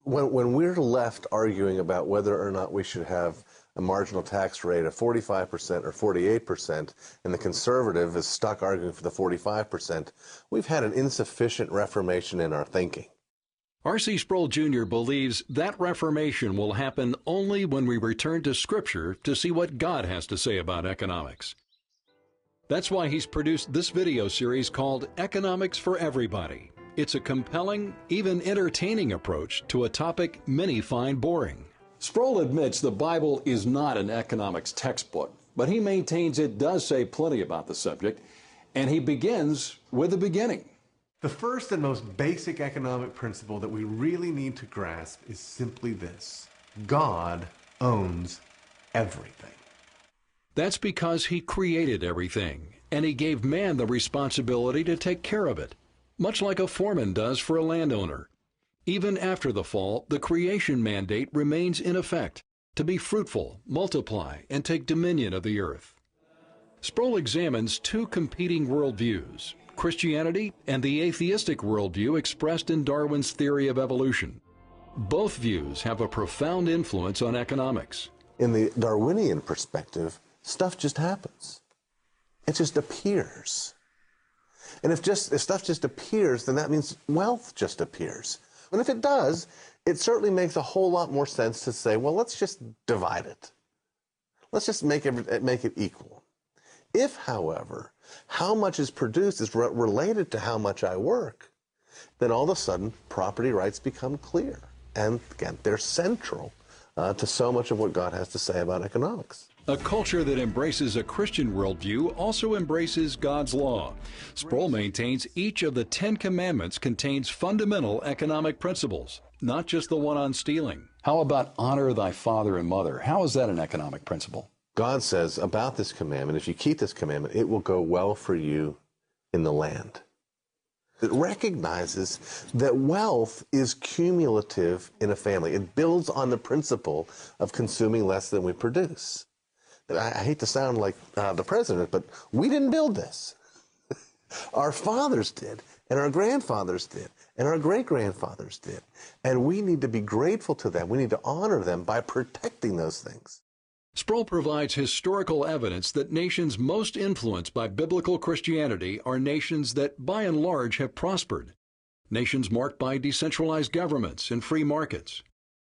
When we're left arguing about whether or not we should have a marginal tax rate of 45% or 48%, and the conservative is stuck arguing for the 45%, we've had an insufficient reformation in our thinking. R.C. Sproul Jr. believes that reformation will happen only when we return to Scripture to see what God has to say about economics. That's why he's produced this video series called Economics for Everybody. It's a compelling, even entertaining approach to a topic many find boring. Sproul admits the Bible is not an economics textbook, but he maintains it does say plenty about the subject, and he begins with the beginning. The first and most basic economic principle that we really need to grasp is simply this: God owns everything. That's because he created everything, and he gave man the responsibility to take care of it, much like a foreman does for a landowner. Even after the fall, the creation mandate remains in effect, to be fruitful, multiply, and take dominion of the earth. Sproul examines two competing worldviews, Christianity and the atheistic worldview expressed in Darwin's theory of evolution. Both views have a profound influence on economics. In the Darwinian perspective, stuff just happens. It just appears. And if stuff just appears, then that means wealth just appears. And if it does, it certainly makes a whole lot more sense to say, well, let's just divide it. Let's just make it equal. If, however, how much is produced is related to how much I work, then all of a sudden property rights become clear. And again, they're central to so much of what God has to say about economics. A culture that embraces a Christian worldview also embraces God's law. Sproul maintains each of the 10 Commandments contains fundamental economic principles, not just the one on stealing. How about honor thy father and mother? How is that an economic principle? God says about this commandment, if you keep this commandment, it will go well for you in the land. It recognizes that wealth is cumulative in a family. It builds on the principle of consuming less than we produce. I hate to sound like the president, but we didn't build this. Our fathers did, and our grandfathers did, and our great-grandfathers did. And we need to be grateful to them. We need to honor them by protecting those things. Sproul provides historical evidence that nations most influenced by biblical Christianity are nations that, by and large, have prospered. Nations marked by decentralized governments and free markets.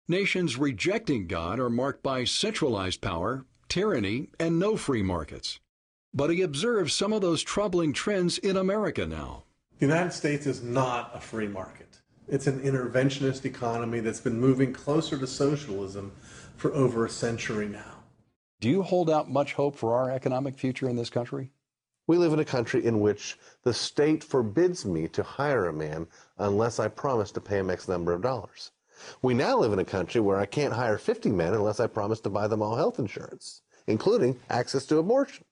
Nations rejecting God are marked by centralized power, tyranny, and no free markets. But he observes some of those troubling trends in America now. The United States is not a free market. It's an interventionist economy that's been moving closer to socialism for over a century now. Do you hold out much hope for our economic future in this country? We live in a country in which the state forbids me to hire a man unless I promise to pay him X number of dollars. We now live in a country where I can't hire 50 men unless I promise to buy them all health insurance, including access to abortion.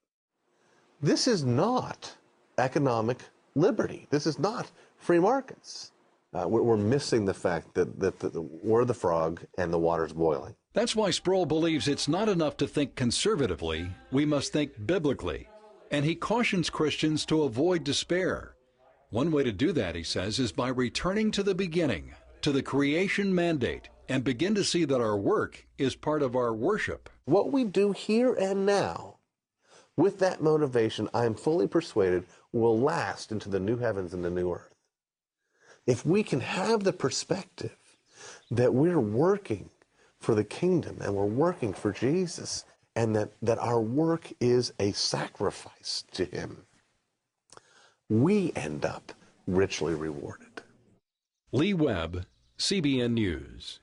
This is not economic liberty. This is not free markets. We're missing the fact that we're the frog and the water's boiling. That's why Sproul believes it's not enough to think conservatively. We must think biblically. And he cautions Christians to avoid despair. One way to do that, he says, is by returning to the beginning, to the creation mandate, and begin to see that our work is part of our worship. What we do here and now, with that motivation, I am fully persuaded, will last into the new heavens and the new earth. If we can have the perspective that we're working for the kingdom and we're working for Jesus, and that our work is a sacrifice to him, we end up richly rewarded. Lee Webb, CBN News.